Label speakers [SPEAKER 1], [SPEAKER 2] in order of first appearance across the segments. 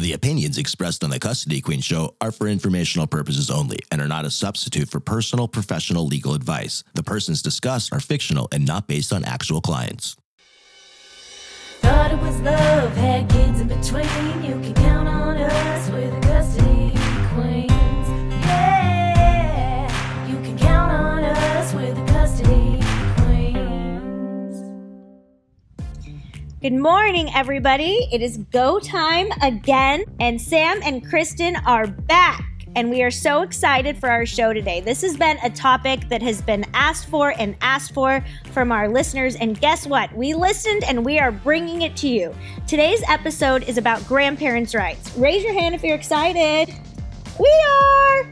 [SPEAKER 1] The opinions expressed on the Custody Queen Show are for informational purposes only and are not a substitute for personal, professional legal advice. The persons discussed are fictional and not based on actual clients.
[SPEAKER 2] Thought it was love, had kids in between. You can count on us, we're the Custody Queens. Yeah, you can count on us, we're the Custody Queens.
[SPEAKER 3] Good morning, everybody. It is go time again, and Sam and Kristen are back. And we are so excited for our show today. This has been a topic that has been asked for from our listeners. And guess what? We listened and we are bringing it to you. Today's episode is about grandparents' rights. Raise your hand if you're excited. We are.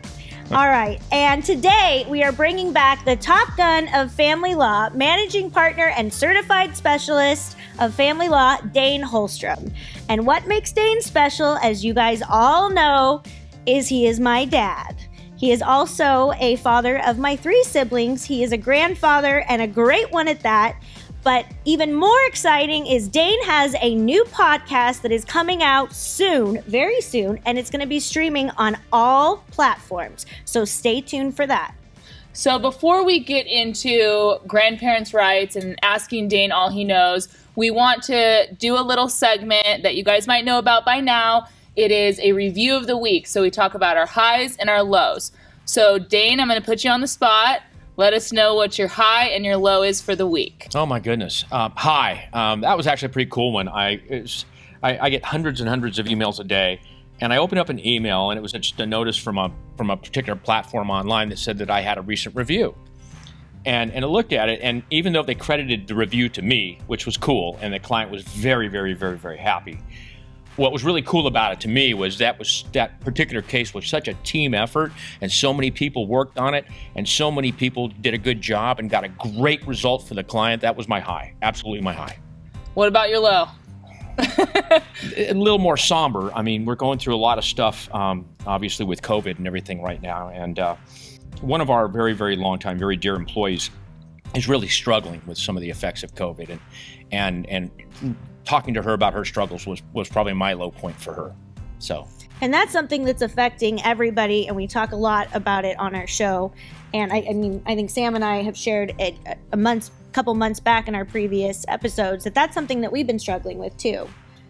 [SPEAKER 3] All right. And today we are bringing back the Top Gun of family law, managing partner and certified specialist of family law, Dayn Holstrom. And what makes Dayn special, as you guys all know, is he is my dad. He is also a father of my 3 siblings. He is a grandfather and a great one at that. But even more exciting is Dayn has a new podcast that is coming out soon, very soon, and it's going to be streaming on all platforms. So stay tuned for that.
[SPEAKER 4] So before we get into grandparents' rights and asking Dayn all he knows, we want to do a little segment that you guys might know about by now. It is a review of the week. So we talk about our highs and our lows. So Dayn, I'm going to put you on the spot. Let us know what your high and your low is for the week.
[SPEAKER 5] Oh my goodness. High. That was actually a pretty cool one. I get hundreds and hundreds of emails a day, and I opened up an email, and it was just a notice from a particular platform online that said that I had a recent review. And I looked at it, and even though they credited the review to me, which was cool, and the client was very, very, very, very happy, what was really cool about it to me was that particular case was such a team effort, and so many people worked on it, and so many people did a good job and got a great result for the client. That was my high, absolutely my high.
[SPEAKER 4] What about your low?
[SPEAKER 5] A little more somber. I mean, we're going through a lot of stuff, obviously with COVID and everything right now, and one of our very, very long time, very dear employees is really struggling with some of the effects of COVID, and talking to her about her struggles was probably my low point for her. So,
[SPEAKER 3] and that's something that's affecting everybody, and we talk a lot about it on our show. And I think Sam and I have shared it couple months back in our previous episodes that's something that we've been struggling with too.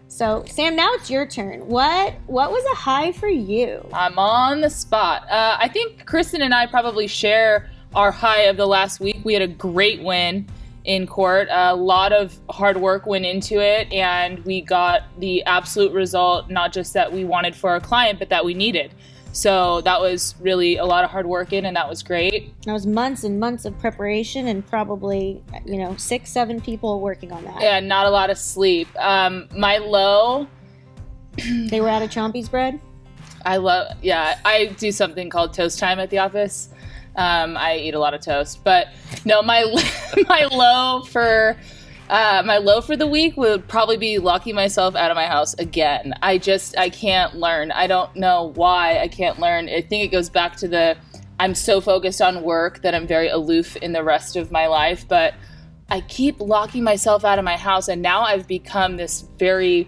[SPEAKER 3] So Sam, now it's your turn. What was a high for you?
[SPEAKER 4] I'm on the spot. I think Kristen and I probably share our high of the last week. We had a great win in court. A lot of hard work went into it, and we got the absolute result, not just that we wanted for our client, but that we needed. So that was really a lot of hard work and that was great.
[SPEAKER 3] That was months and months of preparation, and probably 6-7 people working on that.
[SPEAKER 4] Yeah, not a lot of sleep. My low,
[SPEAKER 3] they were out of Chompy's bread.
[SPEAKER 4] I do something called toast time at the office. I eat a lot of toast, but no, my low for the week would probably be locking myself out of my house again. I can't learn. I don't know why I can't learn. I think it goes back to I'm so focused on work that I'm very aloof in the rest of my life, but I keep locking myself out of my house, and now I've become this very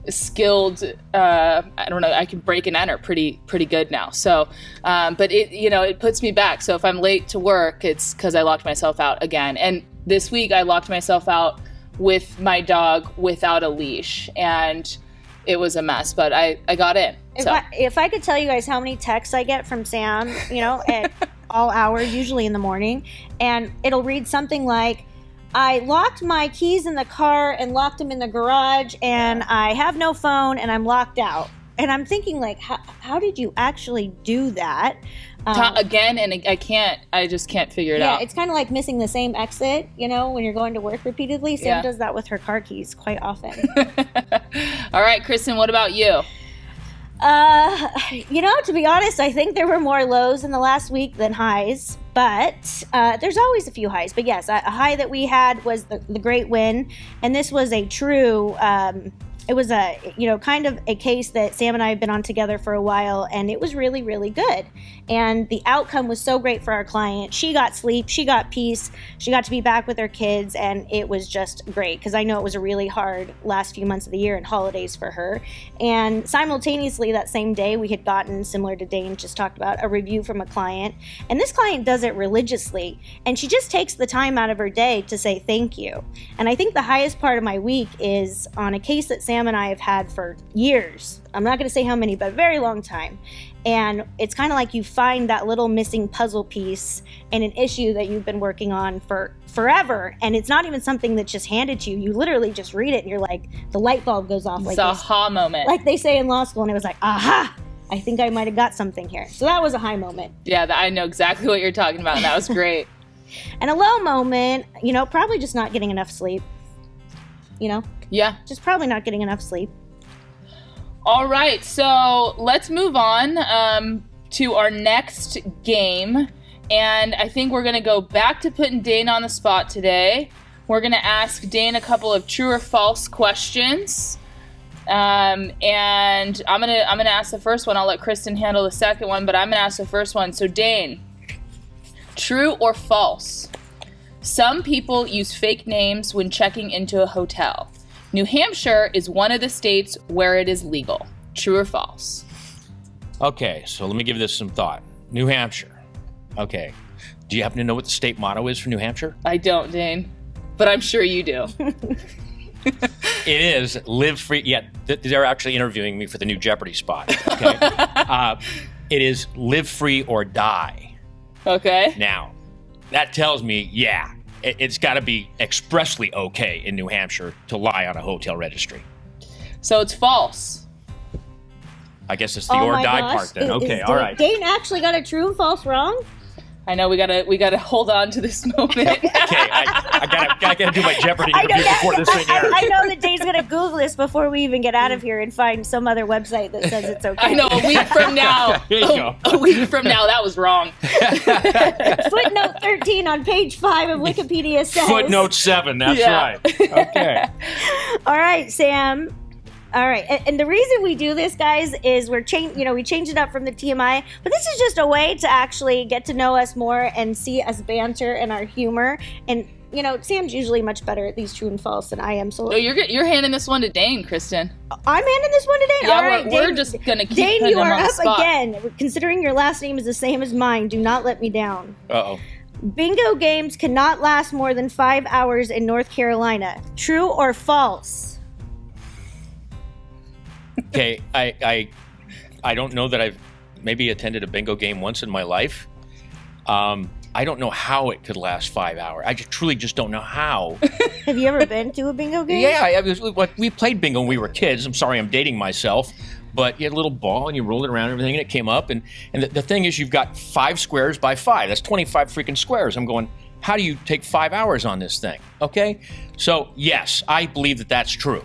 [SPEAKER 4] skilled, I can break and enter pretty good now. So, but it puts me back. So if I'm late to work, it's because I locked myself out again. And this week I locked myself out with my dog without a leash, and it was a mess, but I got in.
[SPEAKER 3] If I could tell you guys how many texts I get from Sam, at all hours, usually in the morning, and it'll read something like, I locked my keys in the car and locked them in the garage, and I have no phone and I'm locked out. And I'm thinking, how did you actually do that?
[SPEAKER 4] Again, and I just can't figure it out.
[SPEAKER 3] Yeah, it's kind of like missing the same exit, when you're going to work repeatedly. Sam does that with her car keys quite often.
[SPEAKER 4] All right, Kristen, what about you?
[SPEAKER 3] To be honest, I think there were more lows in the last week than highs, but there's always a few highs. But yes, a high that we had was the great win, and this was a true it was a, kind of a case that Sam and I have been on together for a while, and it was really, really good. And the outcome was so great for our client. She got sleep, she got peace, she got to be back with her kids, and it was just great, because I know it was a really hard last few months of the year and holidays for her. And simultaneously that same day, we had gotten, similar to Dayn just talked about, a review from a client. And this client does it religiously, and she just takes the time out of her day to say thank you. And I think the highest part of my week is on a case that Sam and I have had for years. I'm not going to say how many, but a very long time. And it's kind of like you find that little missing puzzle piece in an issue that you've been working on for forever. And it's not even something that's just handed to you. You literally just read it and you're like, the light bulb goes off.
[SPEAKER 4] It's an aha moment.
[SPEAKER 3] Like they say in law school, and it was like, aha, I think I might have got something here. So that was a high moment.
[SPEAKER 4] Yeah, I know exactly what you're talking about, and that was great.
[SPEAKER 3] And a low moment, probably just not getting enough sleep.
[SPEAKER 4] Yeah.
[SPEAKER 3] Just probably not getting enough sleep.
[SPEAKER 4] All right, so let's move on to our next game. And I think we're going to go back to putting Dayn on the spot today. We're going to ask Dayn a couple of true or false questions. And I'm gonna ask the first one. I'll let Kristen handle the second one, but I'm going to ask the first one. So Dayn, true or false? Some people use fake names when checking into a hotel. New Hampshire is one of the states where it is legal. True or false?
[SPEAKER 5] Okay, so let me give this some thought. New Hampshire. Okay. Do you happen to know what the state motto is for New Hampshire?
[SPEAKER 4] I don't, Dayn, but I'm sure you do.
[SPEAKER 5] It is live free. Yeah, they're actually interviewing me for the new Jeopardy spot. Okay. It is live free or die.
[SPEAKER 4] Okay.
[SPEAKER 5] Now, that tells me, yeah, it's got to be expressly okay in New Hampshire to lie on a hotel registry.
[SPEAKER 4] So it's false.
[SPEAKER 5] I guess it's the or die part then. Okay, all right.
[SPEAKER 3] Dayn actually got a true and false wrong?
[SPEAKER 4] I know we gotta hold on to this moment.
[SPEAKER 5] Okay, I gotta do my Jeopardy interview before this thing airs.
[SPEAKER 3] I know that Dayn's gonna Google this before we even get out of here and find some other website that says it's okay.
[SPEAKER 4] I know, a week from now.
[SPEAKER 5] There you go.
[SPEAKER 4] A week from now, that was wrong.
[SPEAKER 3] Footnote 13 on page 5 of Wikipedia says.
[SPEAKER 5] Footnote 7, that's right. Okay.
[SPEAKER 3] All right, Sam. All right, and the reason we do this, guys, is we change it up from the TMI, but this is just a way to actually get to know us more and see us banter and our humor. And Sam's usually much better at these true and false than I am. So
[SPEAKER 4] no, you're handing this one to Dayn, Kristen.
[SPEAKER 3] I'm handing this one to Dayn.
[SPEAKER 4] Yeah,
[SPEAKER 3] all right,
[SPEAKER 4] we're just gonna keep
[SPEAKER 3] Dayn,
[SPEAKER 4] putting
[SPEAKER 3] you
[SPEAKER 4] him
[SPEAKER 3] are
[SPEAKER 4] on the
[SPEAKER 3] up
[SPEAKER 4] spot.
[SPEAKER 3] again. Considering your last name is the same as mine, do not let me down.
[SPEAKER 5] Uh-oh.
[SPEAKER 3] Bingo games cannot last more than 5 hours in North Carolina. True or false?
[SPEAKER 5] Okay, I don't know that I've maybe attended a bingo game once in my life. I don't know how it could last 5 hours. I truly just don't know how.
[SPEAKER 3] Have you ever been to a bingo game?
[SPEAKER 5] Yeah, we played bingo when we were kids. I'm sorry, I'm dating myself. But you had a little ball and you rolled it around and everything and it came up. And the thing is, you've got 5 squares by 5. That's 25 freaking squares. I'm going, how do you take 5 hours on this thing? Okay? So, yes, I believe that that's true.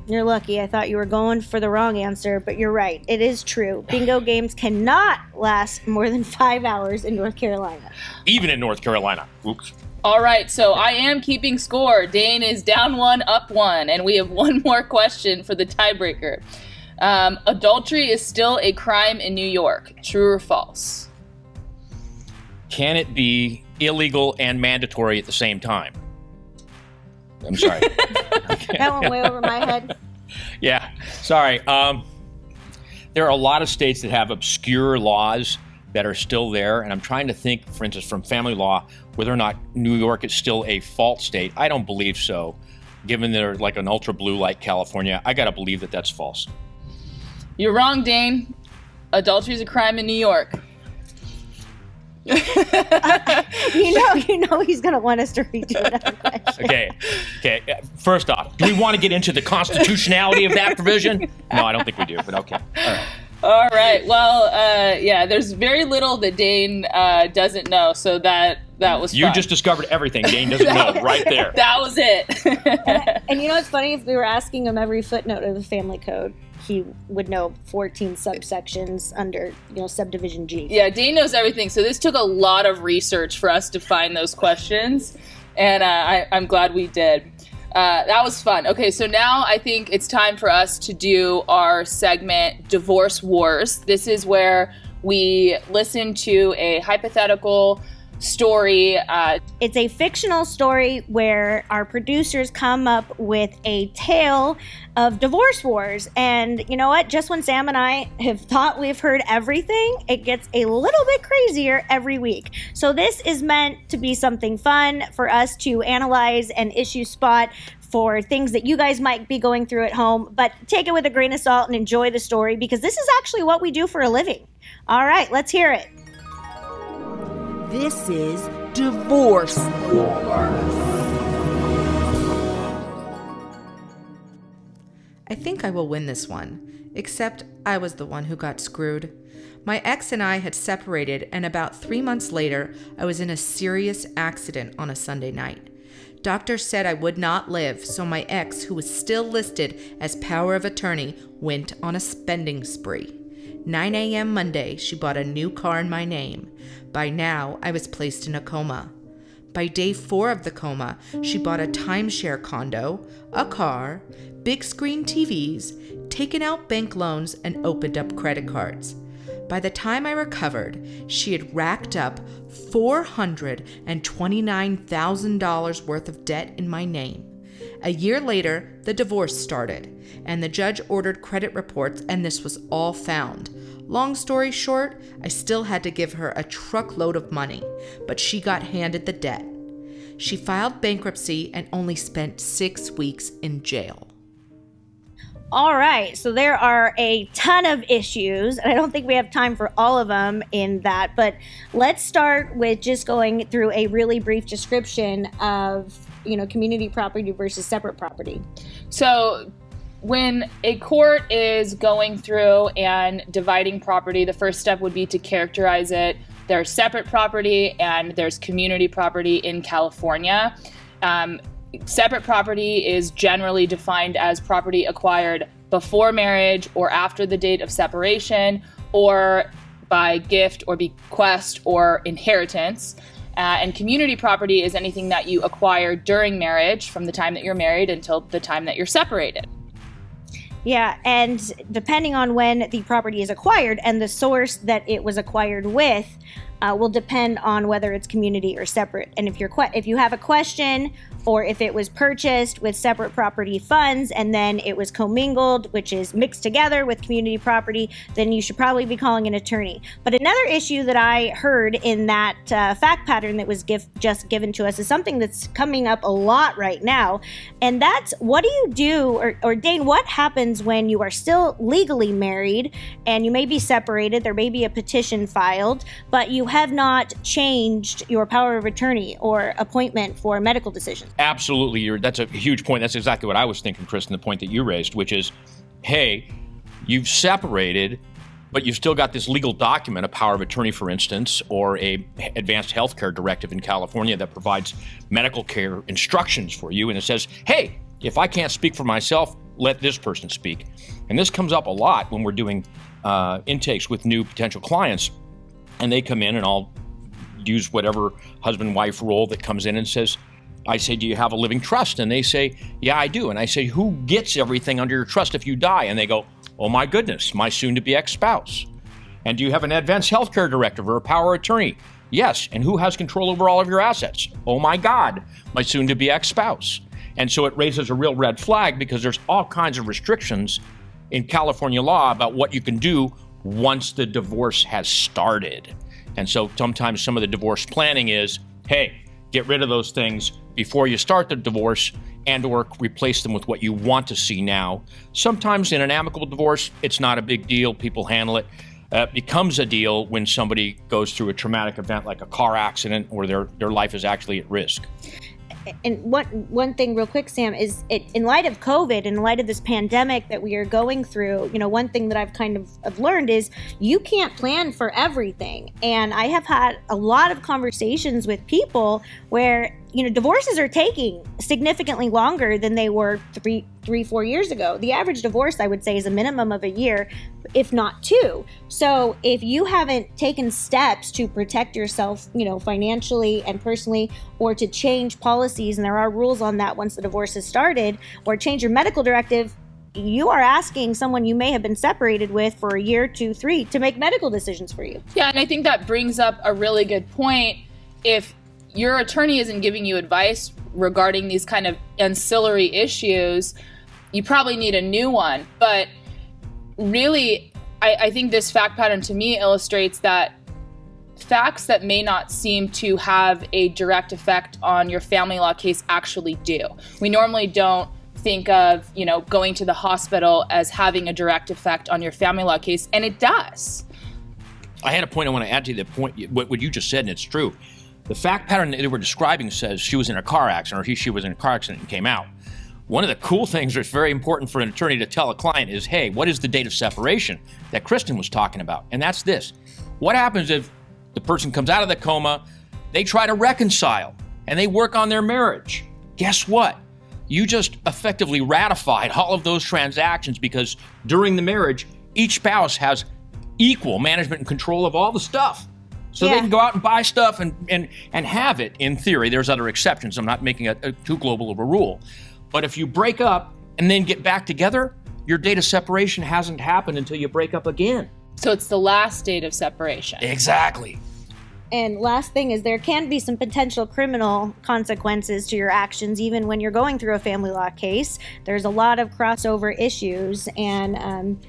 [SPEAKER 3] You're lucky. I thought you were going for the wrong answer, but you're right. It is true. Bingo games cannot last more than 5 hours in North Carolina.
[SPEAKER 5] Even in North Carolina. Oops.
[SPEAKER 4] All right, so I am keeping score. Dayn is down 1, up 1, and we have one more question for the tiebreaker. Adultery is still a crime in New York. True or false?
[SPEAKER 5] Can it be illegal and mandatory at the same time? I'm sorry.
[SPEAKER 3] Okay. That went way over my head.
[SPEAKER 5] Yeah, sorry. There are a lot of states that have obscure laws that are still there, and I'm trying to think, for instance, from family law, whether or not New York is still a fault state. I don't believe so. Given they're like an ultra blue like California, I gotta believe that that's false.
[SPEAKER 4] You're wrong, Dayn. Adultery is a crime in New York.
[SPEAKER 3] You know he's going to want us to redo another question.
[SPEAKER 5] Okay. First off, do we want to get into the constitutionality of that provision? No, I don't think we do, but okay. All right.
[SPEAKER 4] All right. Well, yeah, there's very little that Dayn doesn't know, so that was
[SPEAKER 5] You
[SPEAKER 4] fun.
[SPEAKER 5] just discovered everything Dayn doesn't know right there.
[SPEAKER 4] That was it.
[SPEAKER 3] And you know what's funny? If we were asking him every footnote of the family code, he would know 14 subsections under, subdivision G.
[SPEAKER 4] Yeah, Dayn knows everything. So this took a lot of research for us to find those questions, and I'm glad we did. That was fun. Okay, so now I think it's time for us to do our segment, Divorce Wars. This is where we listen to a hypothetical story.
[SPEAKER 3] It's a fictional story where our producers come up with a tale of divorce wars. And you know what? Just when Sam and I have thought we've heard everything, it gets a little bit crazier every week. So this is meant to be something fun for us to analyze and issue spot for things that you guys might be going through at home, but take it with a grain of salt and enjoy the story because this is actually what we do for a living. All right, let's hear it.
[SPEAKER 6] This is Divorce Wars.
[SPEAKER 7] I think I will win this one, except I was the one who got screwed. My ex and I had separated, and about 3 months later, I was in a serious accident on a Sunday night. Doctors said I would not live, so my ex, who was still listed as power of attorney, went on a spending spree. 9 a.m. Monday, she bought a new car in my name. By now, I was placed in a coma. By day 4 of the coma, she bought a timeshare condo, a car, big screen TVs, taken out bank loans, and opened up credit cards. By the time I recovered, she had racked up $429,000 worth of debt in my name. A year later, the divorce started, and the judge ordered credit reports, and this was all found. Long story short, I still had to give her a truckload of money, but she got handed the debt. She filed bankruptcy and only spent 6 weeks in jail.
[SPEAKER 3] All right, so there are a ton of issues, and I don't think we have time for all of them in that, but let's start with just going through a really brief description of, community property versus separate property.
[SPEAKER 4] So when a court is going through and dividing property, the first step would be to characterize it. There's separate property and there's community property in California. Separate property is generally defined as property acquired before marriage or after the date of separation or by gift or bequest or inheritance. And community property is anything that you acquire during marriage from the time that you're married until the time that you're separated.
[SPEAKER 3] Yeah, and depending on when the property is acquired and the source that it was acquired with will depend on whether it's community or separate. And if you have a question or if it was purchased with separate property funds and then it was commingled, which is mixed together with community property, then you should probably be calling an attorney. But another issue that I heard in that fact pattern that was just given to us is something that's coming up a lot right now. And that's, what do you do, or Dayn, what happens when you are still legally married and you may be separated, there may be a petition filed, but you have not changed your power of attorney or appointment for medical decisions?
[SPEAKER 5] Absolutely. That's a huge point. That's exactly what I was thinking, Kristen, the point that you raised, which is, hey, you've separated, but you've still got this legal document, a power of attorney, for instance, or a advanced health care directive in California that provides medical care instructions for you. And it says, hey, if I can't speak for myself, let this person speak. And this comes up a lot when we're doing intakes with new potential clients. And they come in and I'll use whatever husband-wife role that comes in and says, I say, do you have a living trust? And they say, yeah, I do. And I say, who gets everything under your trust if you die? And they go, oh my goodness, my soon-to-be ex-spouse. And do you have an advanced healthcare directive or a power of attorney? Yes. And who has control over all of your assets? Oh my God, my soon-to-be ex-spouse. And so it raises a real red flag because there's all kinds of restrictions in California law about what you can do once the divorce has started. And so sometimes some of the divorce planning is, hey, get rid of those things before you start the divorce and or replace them with what you want to see now. Sometimes in an amicable divorce, it's not a big deal. People handle it. It becomes a deal when somebody goes through a traumatic event like a car accident or their life is actually at risk.
[SPEAKER 3] And one thing real quick, Sam, is in light of COVID, in light of this pandemic that we are going through, one thing that I've kind of learned is you can't plan for everything. And I have had a lot of conversations with people where divorces are taking significantly longer than they were 4 years ago. The average divorce, I would say, is a minimum of a year, if not 2. So if you haven't taken steps to protect yourself, financially and personally, or to change policies, and there are rules on that once the divorce is started, or change your medical directive, you are asking someone you may have been separated with for a year, 2, 3 to make medical decisions for you.
[SPEAKER 4] Yeah, and I think that brings up a really good point. If your attorney isn't giving you advice regarding these kind of ancillary issues, you probably need a new one. But really, I think this fact pattern to me illustrates that facts that may not seem to have a direct effect on your family law case actually do. We normally don't think of, going to the hospital as having a direct effect on your family law case, and it does.
[SPEAKER 5] I had a point I want to add to the point, what you just said, and it's true. The fact pattern that they were describing says she was in a car accident, or she was in a car accident and came out. One of the cool things that's very important for an attorney to tell a client is, hey, what is the date of separation that Kristen was talking about? And that's this. What happens if the person comes out of the coma, they try to reconcile, and they work on their marriage? Guess what? You just effectively ratified all of those transactions, because during the marriage, each spouse has equal management and control of all the stuff. So they can go out and buy stuff and have it, in theory. There's other exceptions. I'm not making a too global of a rule. But if you break up and then get back together, your date of separation hasn't happened until you break up again.
[SPEAKER 4] So it's the last date of separation.
[SPEAKER 5] Exactly.
[SPEAKER 3] And last thing is, there can be some potential criminal consequences to your actions, even when you're going through a family law case. There's a lot of crossover issues, and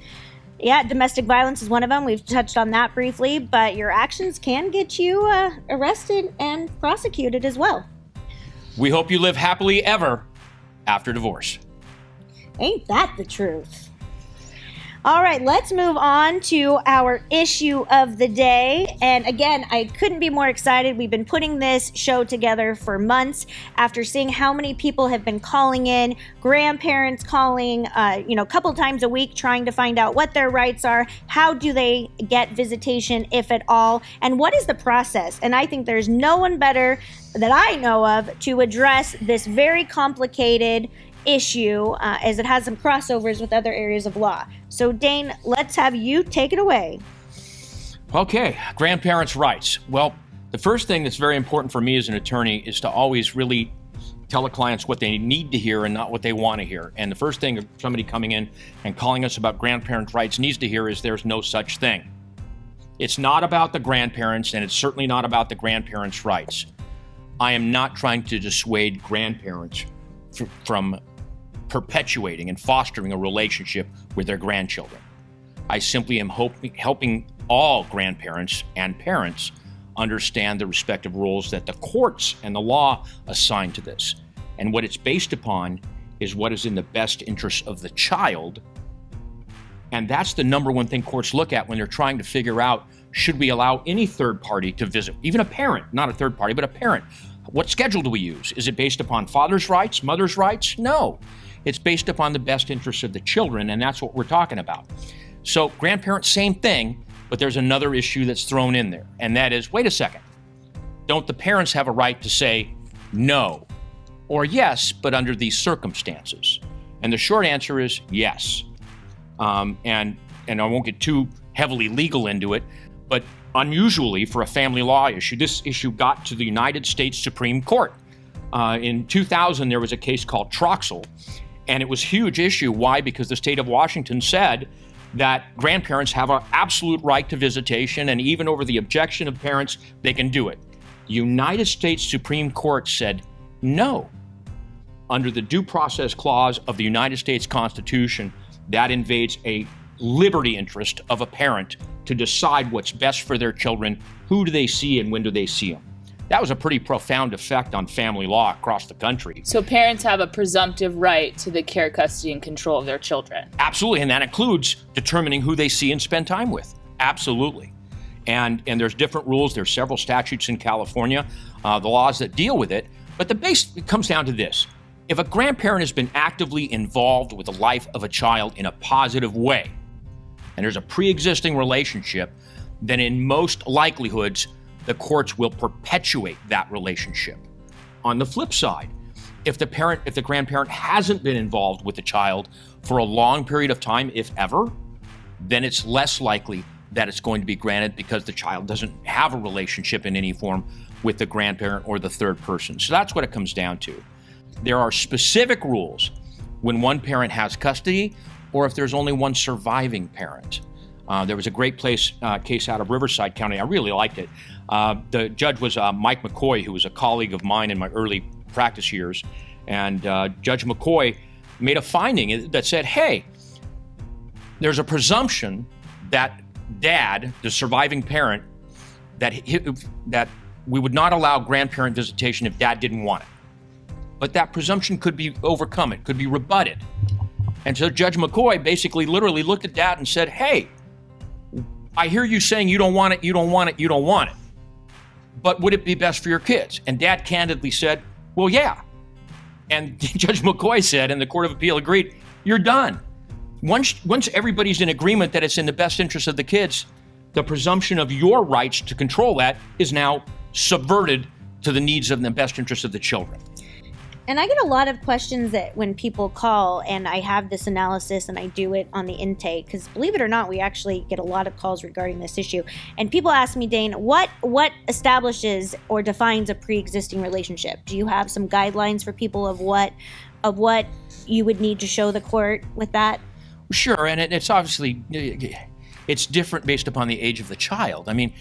[SPEAKER 3] domestic violence is one of them. We've touched on that briefly, but your actions can get you arrested and prosecuted as well.
[SPEAKER 5] We hope you live happily ever after divorce.
[SPEAKER 3] Ain't that the truth? All right, let's move on to our issue of the day. And again, I couldn't be more excited. We've been putting this show together for months after seeing how many people have been calling in, grandparents calling, a couple times a week, trying to find out what their rights are. How do they get visitation, if at all? And what is the process? And I think there's no one better that I know of to address this very complicated issue, as it has some crossovers with other areas of law. So Dayn, let's have you take it away.
[SPEAKER 5] Okay, grandparents' rights. Well, the first thing that's very important for me as an attorney is to always really tell the clients what they need to hear and not what they want to hear. And the first thing somebody coming in and calling us about grandparents' rights needs to hear is there's no such thing. It's not about the grandparents, and it's certainly not about the grandparents' rights. I am not trying to dissuade grandparents from perpetuating and fostering a relationship with their grandchildren. I simply am helping all grandparents and parents understand the respective roles that the courts and the law assign to this. And what it's based upon is what is in the best interest of the child. And that's the number one thing courts look at when they're trying to figure out, should we allow any third party to visit, even a parent, not a third party, but a parent. What schedule do we use? Is it based upon father's rights, mother's rights? No. It's based upon the best interests of the children, and that's what we're talking about. So grandparents, same thing, but there's another issue that's thrown in there, and that is, wait a second, don't the parents have a right to say no or yes, but under these circumstances? And the short answer is yes. And I won't get too heavily legal into it, but unusually for a family law issue, this issue got to the United States Supreme Court. In 2000, there was a case called Troxel, and it was a huge issue. Why? Because the state of Washington said that grandparents have an absolute right to visitation, and even over the objection of parents, they can do it. United States Supreme Court said no. Under the Due Process Clause of the United States Constitution, that invades a liberty interest of a parent to decide what's best for their children, who do they see and when do they see them. That was a pretty profound effect on family law across the country.
[SPEAKER 4] So parents have a presumptive right to the care, custody, and control of their children.
[SPEAKER 5] Absolutely, and that includes determining who they see and spend time with. Absolutely. And there's different rules. There's several statutes in California, the laws that deal with it. But the base comes down to this. If a grandparent has been actively involved with the life of a child in a positive way, and there's a pre-existing relationship, then in most likelihoods, the courts will perpetuate that relationship. on the flip side, if the grandparent hasn't been involved with the child for a long period of time, if ever, then it's less likely that it's going to be granted because the child doesn't have a relationship in any form with the grandparent or the third person. So that's what it comes down to. There are specific rules when one parent has custody or if there's only one surviving parent. There was a great case out of Riverside County. I really liked it. The judge was Mike McCoy, who was a colleague of mine in my early practice years. And Judge McCoy made a finding that said, hey, there's a presumption that dad, the surviving parent, that we would not allow grandparent visitation if dad didn't want it. But that presumption could be overcome. It could be rebutted. And so Judge McCoy basically literally looked at dad and said, hey, I hear you saying you don't want it, you don't want it, you don't want it. But would it be best for your kids? And dad candidly said, well, yeah. And Judge McCoy said, and the Court of Appeal agreed, you're done. Once everybody's in agreement that it's in the best interest of the kids, the presumption of your rights to control that is now subverted to the needs of the best interest of the children.
[SPEAKER 3] And I get a lot of questions that when people call, and I have this analysis and I do it on the intake, because believe it or not, we actually get a lot of calls regarding this issue. And people ask me, Dayn, what establishes or defines a pre-existing relationship? Do you have some guidelines for people of what you would need to show the court with that?
[SPEAKER 5] Sure, and it's obviously, it's different based upon the age of the child. I mean,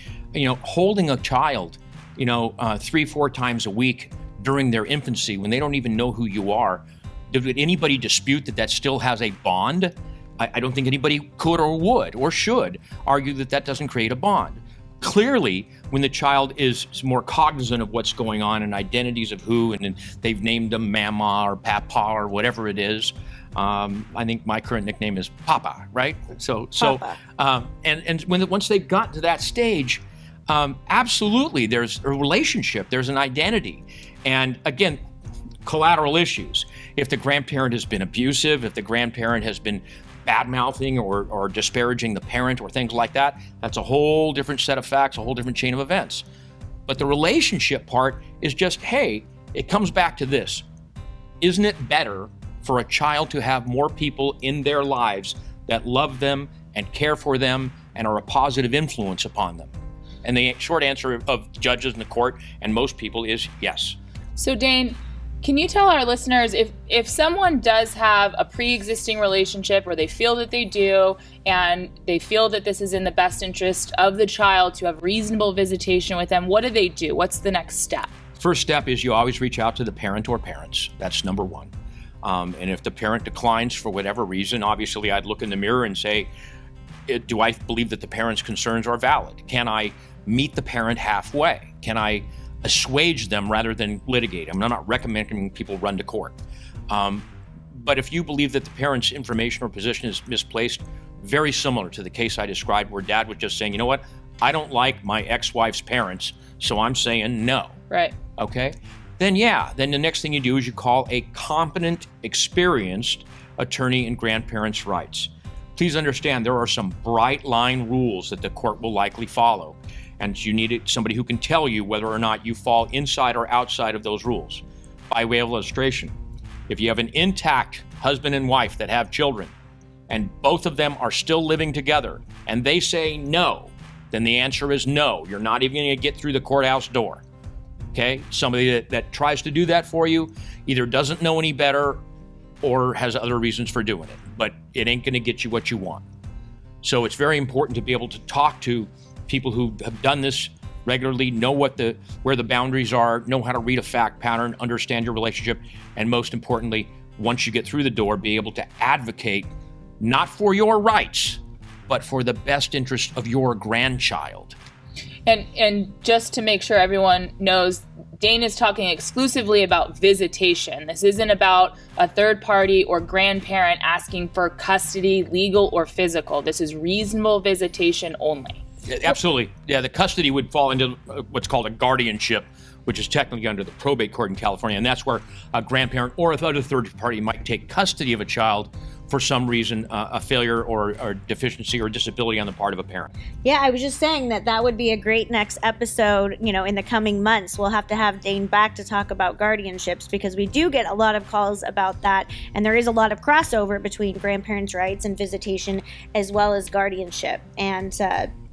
[SPEAKER 5] holding a child, 3-4 times a week during their infancy, when they don't even know who you are, did anybody dispute that still has a bond? I don't think anybody could or would or should argue that doesn't create a bond. Clearly, when the child is more cognizant of what's going on and identities of who, and they've named them Mama or Papa or whatever it is. I think my current nickname is Papa, right? Papa. Once they've gotten to that stage, absolutely, there's a relationship, there's an identity. And again, collateral issues. If the grandparent has been abusive, if the grandparent has been bad-mouthing or disparaging the parent or things like that, that's a whole different set of facts, a whole different chain of events. But the relationship part is just, hey, it comes back to this. Isn't it better for a child to have more people in their lives that love them and care for them and are a positive influence upon them? And the short answer of judges in the court and most people is yes.
[SPEAKER 4] So Dayn, can you tell our listeners if someone does have a pre-existing relationship or they feel that they do and they feel that this is in the best interest of the child to have reasonable visitation with them, what do they do? What's the next step?
[SPEAKER 5] First step is you always reach out to the parent or parents. That's number one. And if the parent declines for whatever reason, obviously I'd look in the mirror and say, do I believe that the parent's concerns are valid? Can I meet the parent halfway? Can I assuage them rather than litigate? I'm not recommending people run to court. But if you believe that the parent's information or position is misplaced, very similar to the case I described where dad was just saying, you know what, I don't like my ex-wife's parents, so I'm saying no.
[SPEAKER 4] Right.
[SPEAKER 5] Okay? Then the next thing you do is you call a competent, experienced attorney in grandparents' rights. Please understand there are some bright line rules that the court will likely follow. And you need somebody who can tell you whether or not you fall inside or outside of those rules. By way of illustration, if you have an intact husband and wife that have children, and both of them are still living together, and they say no, then the answer is no. You're not even going to get through the courthouse door. Okay? Somebody that tries to do that for you either doesn't know any better or has other reasons for doing it, but it ain't going to get you what you want. So it's very important to be able to talk to people who have done this regularly, know where the boundaries are, know how to read a fact pattern, understand your relationship, and most importantly, once you get through the door, be able to advocate not for your rights, but for the best interest of your grandchild.
[SPEAKER 4] And just to make sure everyone knows, Dayn is talking exclusively about visitation. This isn't about a third party or grandparent asking for custody, legal or physical. This is reasonable visitation only.
[SPEAKER 5] Absolutely. Yeah, the custody would fall into what's called a guardianship, which is technically under the probate court in California. And that's where a grandparent or a third party might take custody of a child for some reason, a failure or deficiency or disability on the part of a parent.
[SPEAKER 3] Yeah, I was just saying that would be a great next episode, you know, in the coming months. We'll have to have Dayn back to talk about guardianships because we do get a lot of calls about that. And there is a lot of crossover between grandparents' rights and visitation as well as guardianship. And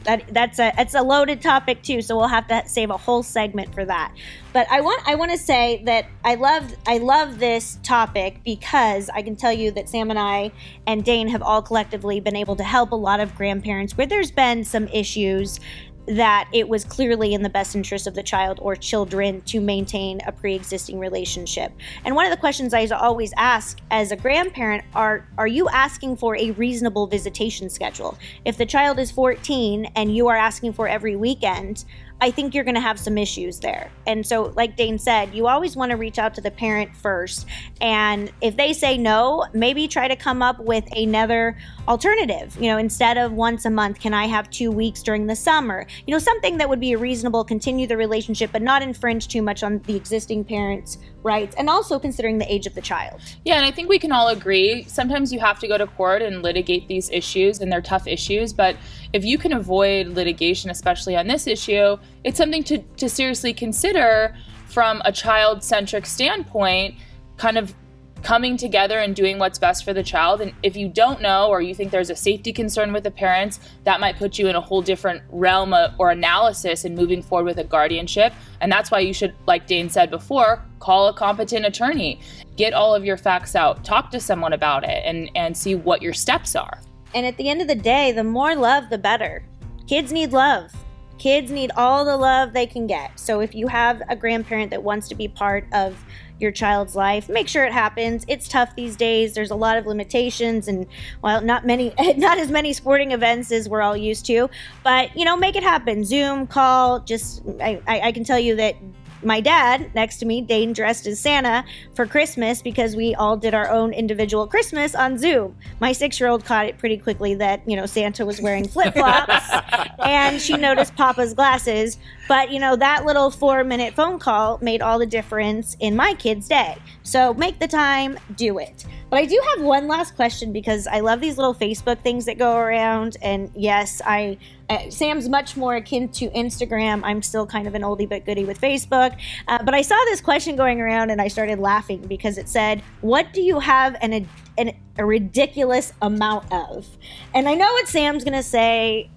[SPEAKER 3] that's a loaded topic too, so we'll have to save a whole segment for that. But I want to say that I love this topic because I can tell you that Sam and I and Dayn have all collectively been able to help a lot of grandparents where there's been some issues that it was clearly in the best interest of the child or children to maintain a pre-existing relationship. And one of the questions I always ask as a grandparent are you asking for a reasonable visitation schedule? If the child is 14 and you are asking for every weekend, I think you're going to have some issues there. And so, like Dayn said, you always want to reach out to the parent first. And if they say no, maybe try to come up with another alternative. You know, instead of once a month, can I have 2 weeks during the summer? You know, something that would be a reasonable, continue the relationship, but not infringe too much on the existing parent's rights, and also considering the age of the child.
[SPEAKER 4] Yeah, and I think we can all agree, sometimes you have to go to court and litigate these issues, and they're tough issues, but if you can avoid litigation, especially on this issue, it's something to seriously consider from a child-centric standpoint, kind of coming together and doing what's best for the child. And if you don't know, or you think there's a safety concern with the parents, that might put you in a whole different realm or analysis in moving forward with a guardianship. And that's why you should, like Dayn said before, call a competent attorney, get all of your facts out, talk to someone about it, and see what your steps are.
[SPEAKER 3] And at the end of the day, the more love, the better. Kids need love. Kids need all the love they can get. So if you have a grandparent that wants to be part of your child's life, make sure it happens. It's tough these days. There's a lot of limitations and, well, not as many sporting events as we're all used to, but, you know, make it happen. Zoom, call, I can tell you that my dad next to me, Dayn, dressed as Santa for Christmas because we all did our own individual Christmas on Zoom. My 6-year-old caught it pretty quickly that, you know, Santa was wearing flip-flops and she noticed Papa's glasses. But, you know, that little 4-minute phone call made all the difference in my kid's day. So make the time, do it. But I do have one last question because I love these little Facebook things that go around. And yes, Sam's much more akin to Instagram. I'm still kind of an oldie but goodie with Facebook. But I saw this question going around and I started laughing because it said, what do you have a ridiculous amount of? And I know what Sam's going to say.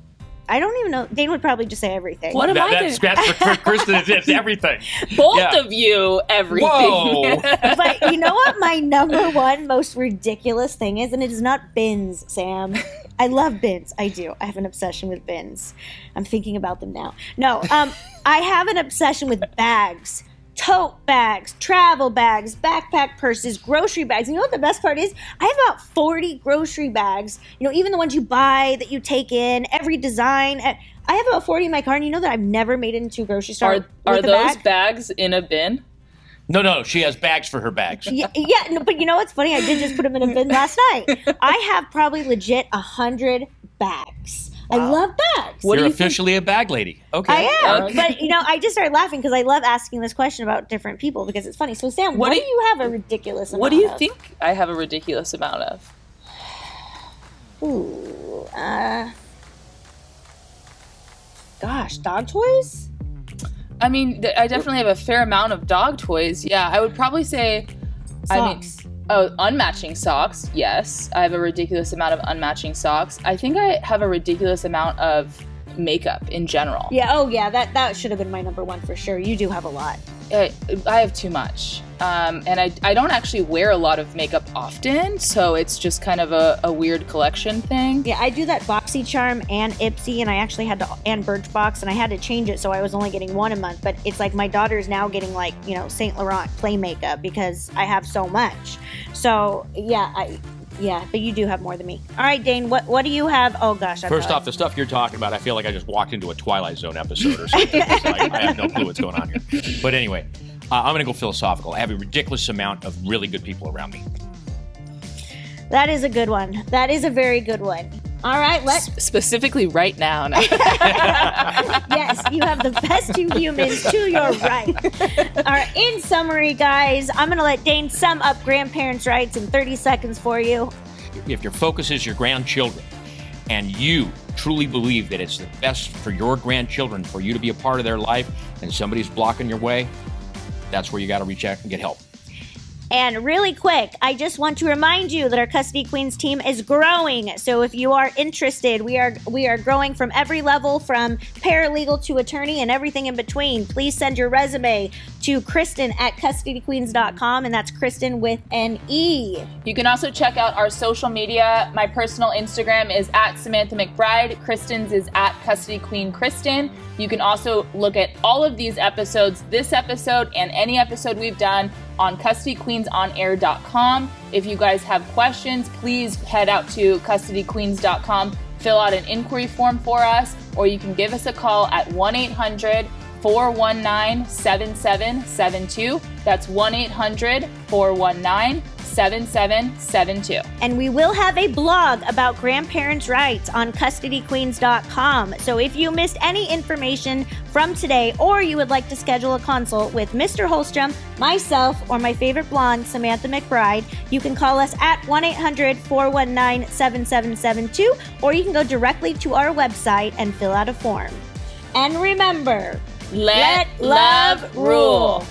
[SPEAKER 3] I don't even know. Dayn would probably just say everything.
[SPEAKER 4] What am I going to
[SPEAKER 5] That's for Kristen, it's everything.
[SPEAKER 4] Both of you, everything.
[SPEAKER 5] Whoa.
[SPEAKER 3] But you know what my number one most ridiculous thing is? And it is not bins, Sam. I love bins. I do. I have an obsession with bins. I'm thinking about them now. No, I have an obsession with bags. Tote bags, travel bags, backpack purses, grocery bags. And you know what the best part is? I have about 40 grocery bags. You know, even the ones you buy, that you take in, every design. I have about 40 in my car, and you know that I've never made it into a grocery store.
[SPEAKER 4] Are those bags in a bin?
[SPEAKER 5] No, she has bags for her bags.
[SPEAKER 3] Yeah, no, but you know what's funny? I did just put them in a bin last night. I have probably legit 100 bags. Wow. I love bags.
[SPEAKER 5] You're officially a bag lady. Okay.
[SPEAKER 3] I am. Okay. But, you know, I just started laughing because I love asking this question about different people because it's funny. So, Sam, what do you have a ridiculous amount of?
[SPEAKER 4] What do you think I have a ridiculous amount of?
[SPEAKER 3] Ooh. Gosh, dog toys?
[SPEAKER 4] I mean, I definitely have a fair amount of dog toys. Yeah, I would probably say...
[SPEAKER 3] Socks.
[SPEAKER 4] Unmatching socks, yes. I have a ridiculous amount of unmatching socks. I think I have a ridiculous amount of makeup in general.
[SPEAKER 3] Yeah, that should have been my number one for sure. You do have a lot.
[SPEAKER 4] I have too much. And I don't actually wear a lot of makeup often, so it's just kind of a weird collection thing.
[SPEAKER 3] Yeah, I do that BoxyCharm and Ipsy, and I actually had to, and Birchbox, and I had to change it, so I was only getting one a month. But it's like my daughter's now getting like, you know, Saint Laurent play makeup because I have so much. So yeah, but you do have more than me. All right, Dayn, what do you have? Oh gosh,
[SPEAKER 5] First off, the stuff you're talking about, I feel like I just walked into a Twilight Zone episode or something. I have no clue what's going on here. But anyway, I'm going to go philosophical. I have a ridiculous amount of really good people around me.
[SPEAKER 3] That is a good one. That is a very good one. All right, let's...
[SPEAKER 4] Specifically right now. No.
[SPEAKER 3] Yes, you have the best two humans to your right. All right, in summary, guys, I'm going to let Dayn sum up grandparents' rights in 30 seconds for you.
[SPEAKER 5] if your focus is your grandchildren, and you truly believe that it's the best for your grandchildren for you to be a part of their life, and somebody's blocking your way, that's where you got to reach out and get help.
[SPEAKER 3] And really quick, I just want to remind you that our Custody Queens team is growing. So if you are interested, we are growing from every level, from paralegal to attorney and everything in between. Please send your resume to Kristen@custodyqueens.com, and that's Kristen with an E.
[SPEAKER 4] You can also check out our social media. My personal Instagram is @SamanthaMcBride. Kristen's is @CustodyQueenKristen. You can also look at all of these episodes, this episode and any episode we've done, on CustodyQueensOnAir.com. If you guys have questions, please head out to CustodyQueens.com, fill out an inquiry form for us, or you can give us a call at 1-800-419-7772. That's 1-800-419-7772.
[SPEAKER 3] And we will have a blog about grandparents' rights on CustodyQueens.com. So if you missed any information from today, or you would like to schedule a consult with Mr. Holstrom, myself, or my favorite blonde, Samantha McBride, you can call us at 1-800-419-7772, or you can go directly to our website and fill out a form. And remember,
[SPEAKER 4] Let love rule.